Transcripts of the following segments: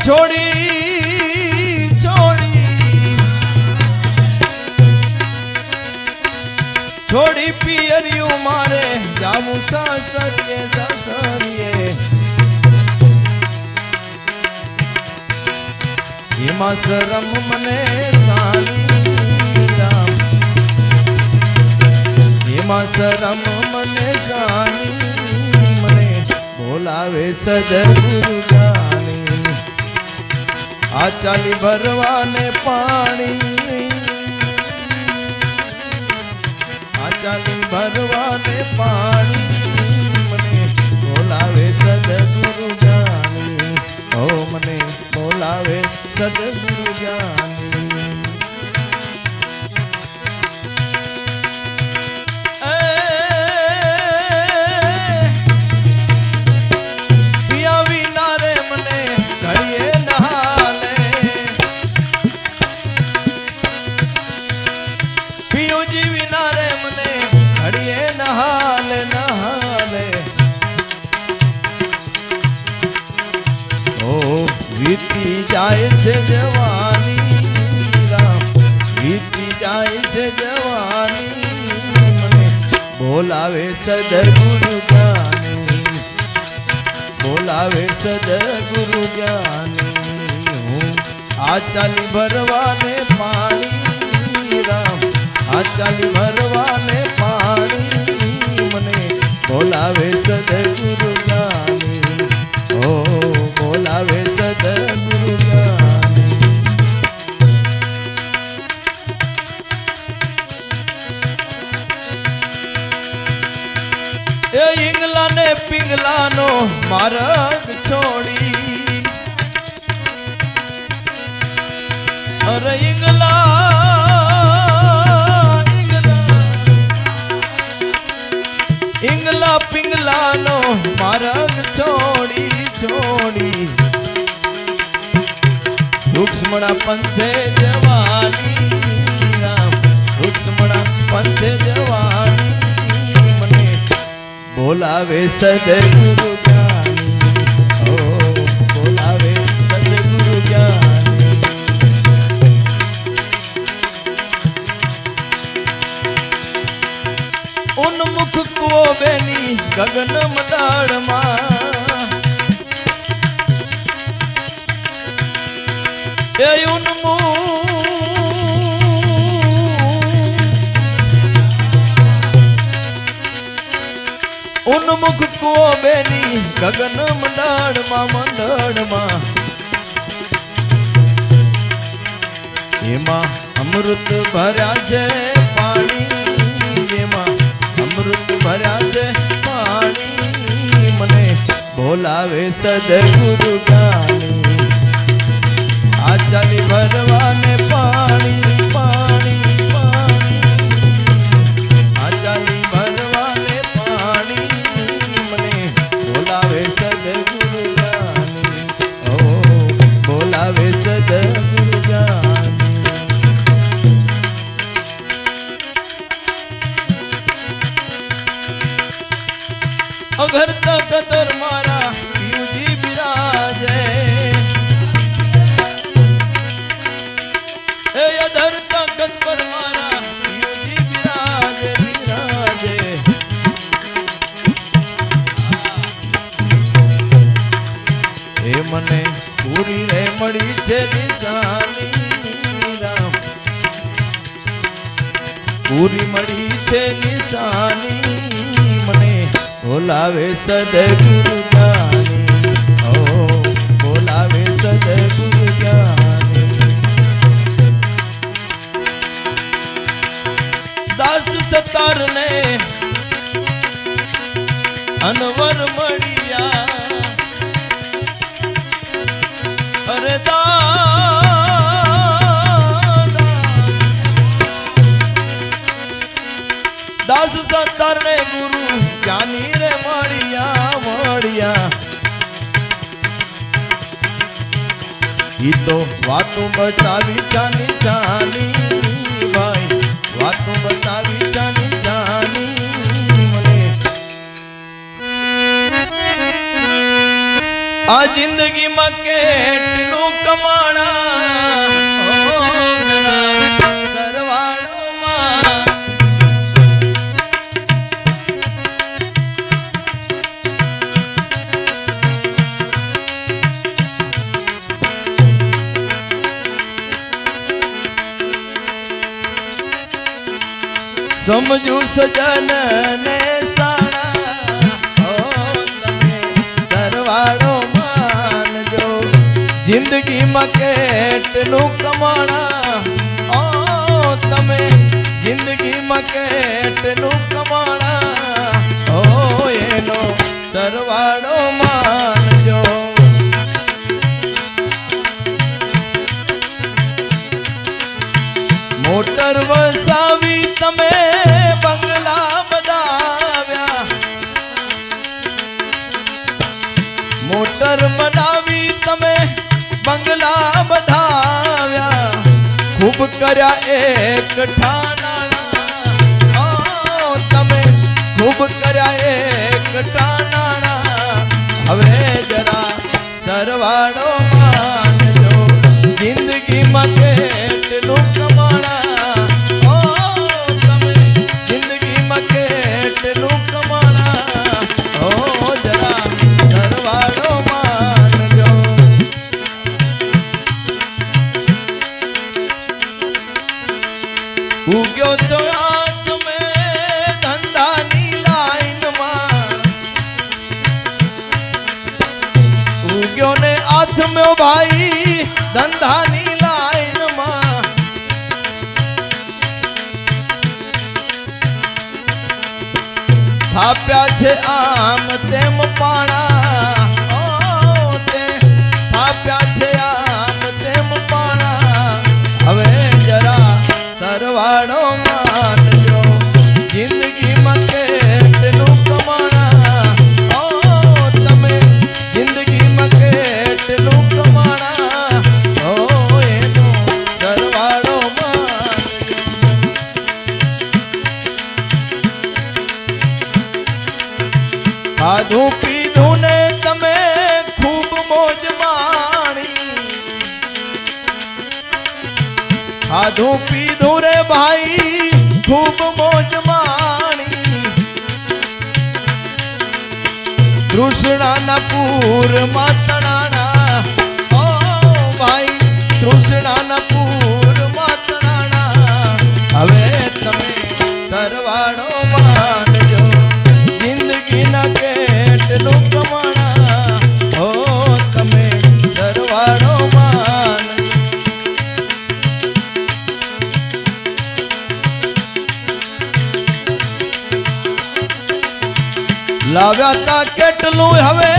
છોડી છોડી પિયરિયું મારે જાવું સાસરીએ એમાં શરમ મને સાની રામ એમાં શરમ મને સાની મને બોલાવે સદગુરુ જાની આ ચાલી ભરવાને પાણી આ ચાલી ભરવાને પાણી મને બોલાવે સદગુરુ જાની ઓ મને બોલાવે સદગુરુ જાની પિયા વિના રે મને ઘડીએ નહાલે પિયુજી વિના રે મને ઘડીએ નહાલે વીતી જાય છે જવાની રામ વીતી જાય છે જવાની મને બોલાવે સદગુરુ જાની બોલાવે સદગુરુ જાની હું આ ચાલી ભરવાને પાણી રામ આ ચાલી ભરવાને પાણી મને બોલાવે સદગુરુ જાની ઓ બોલાવે સદગુરુ જાની એ ઈંગલા ને પિંગલાનો માર્ગ છોડી અરે ઈંગલા પિંગલાનો માર્ગ છોડી સૂક્ષ્મણા પંથે જવાની રામ સૂક્ષ્મણા પંથે જવાની મને બોલાવે સદગુરુ જાની ઓ બોલાવે સદગુરુ જાની ઉન્મુખ કુઓ બેની ગગન મંડાળમાં ઉન્મુખ કુઓ બેની ગગન મંડળમાં એમાં અમૃત ભર્યા છે પાણી એમાં અમૃત ભર્યા છે પાણી મને બોલાવે સદગુરુ જાની આ ચાલી ભરવાને પાણી પાણી પાણી આ ચાલી ભરવાને પાણી મને બોલાવે સદગુરુ જાની ઓ બોલાવે સદગુરુ જાની અઘર તકદર મારા પિયુજી બિરાજે અધર તાકત પર મારા પિયુજી બિરાજે એ મને પૂરી રે મળી છે નિશાની રામ પૂરી મળી છે નિશાની મને બોલાવે સદગુરુ જાની ઓ બોલાવે સદગુરુ જાની દાસ સતાર ને અનવર મળ્યા અરે દાસ સતાર ને ગુરુ જાની રે મળ્યા ઈ તો વાતો બતાવી જાની ભાઈ વાતો બતાવી જાની મને આ જિંદગીમાં કેટલું કમાણા સરવાળોમાં સમજુ સજન ને સાણા તમે સરવાળો માનજો જિંદગીમાં કેટલું કમાણા તમે જિંદગીમાં કેટલું કમાણા એનો સરવાળો માનજો મોટર વસાવી તમે બંગલા બનાવ્યા મોટર બનાવી તમે બંગલા બનાવ્યા ખૂબ કર્યા એકઠા નાણા તમે ખૂબ કર્યા એકઠા નાણા હવે જરા સરવાળો માનજો જિંદગીમાં કેટલું કમાણા તમે જિંદગીમાં કેટલું કમાણા જરા સરવાળો માનજો ઉગ્યો તો તમે ધંધાની લાઈનમાં ઉગ્યો ને હાથમાં ભાઈ ધંધાની લાઈનમાં થાપ્યા છે આમ તેમ પાણા તે થાપ્યા છે આમ તેમ પાણા હવે જરા સરવાળો માનજો જિંદગીમાં કેટલું કમાણા તમે જિંદગીમાં કેટલું કમાણા એનો સરવાળો માનજો ખાધું પીધું ને તમે ખૂબ મોજ માણી ખાધું પીધું રે ભાઈ ખૂબ મોજ માણી તૃષ્ણાના પૂરમાં તણાણા ભાઈ તૃષ્ણાના પૂરમાં તણાણા હવે તમે સરવાળો માનજો જિંદગીના કેટલું કમાણા તમે સરવાળો માનજો લાવ્યા તા કેટલું હવે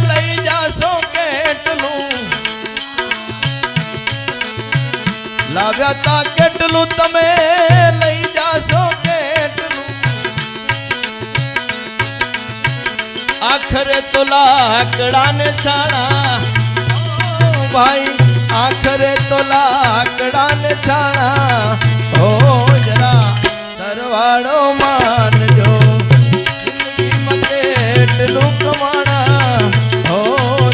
લઈ જાશો કેટલું લાવ્યા તા કેટલું તમે લઈ જાશો કેટલું આખરે તો લાકડાને છાણા ભાઈ આખરે તો લાકડાને છાણા જરા સરવાળો માનજો કેટલું કમાણા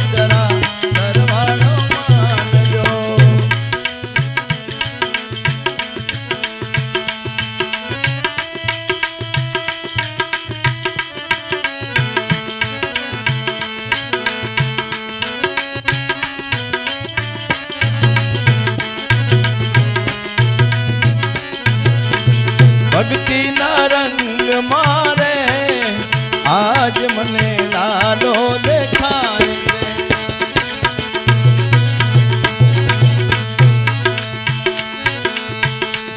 જરા સરવાળો માનજો ભક્તિના રંગ મારે આજ મને લાલો દેખાય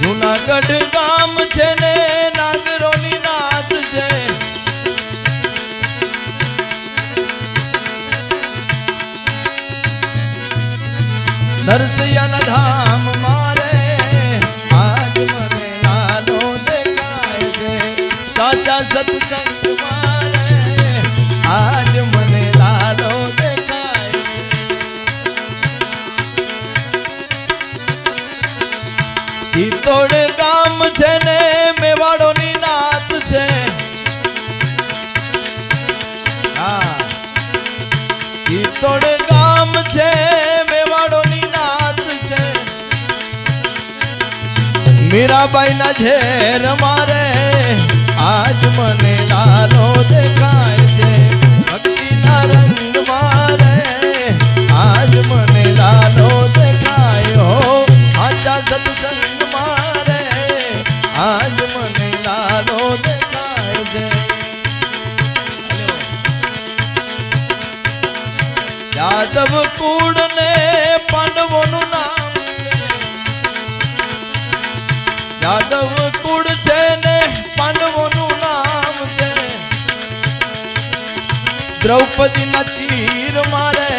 જૂનાગઢ ગામ છે ને નાગરોની નાથ છે નરસિયાના ધામ મારે આજ મને લાલો દેખાય છે સાચા સત્સંગ મારે આજ મને લાલો દેખાય ચિત્તોડ ગામ છે ને મેવાડોની નાત છે ચિત્તોડ ગામ છે મેવાડોની મીરાબાઈ ના ઝેર મારે આજ મને લાલો દેખાય છે ભક્તિ ના રંગ મારે આજ મને લાલો દેખાય હો આચા સત્સંગ મારે આજ મને લાલો દેખાય છે યાદવ કુળ ને પાંડવોનું નામ યાદવ કુળ છે ને પાંડવોનું નામ છે દ્રૌપદી ના તીર મારે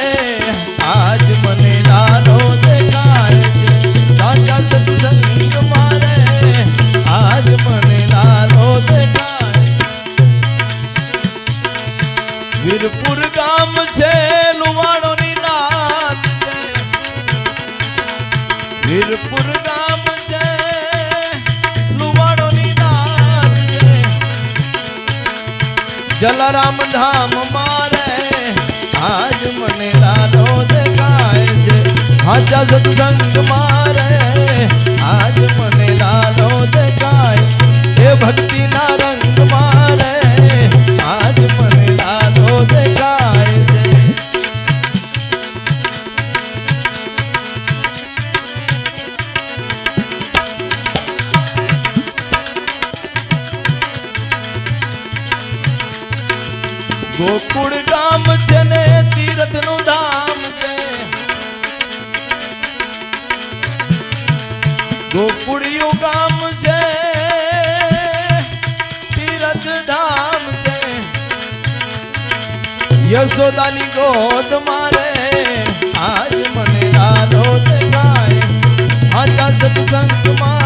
આજ મને લાલો દેખાય છે સાચા સત્સંગ મારે આજ મને લાલો દેખાય વીરપુર ગામ છે લુવાડોની નાત છે વીરપુર ગામ છે લુવાડોની નાત છે જલારામ ધામ મારે આજ મને લાલો દેખાય છે હાચા સત્સંગ મારે આજ મને લાલો દેખાય એ ભક્તિ ના રંગ મારે આજ મને લાલો દેખાય છે ગોકુળ ગામ છે ને તીરથ નું ધામ છે ગોકુળિયું ગામ છે તીરથ ધામ છે યશોદાની ગોદ મારે આજ મને લાલો દેખાય આજા સત્સંગ માં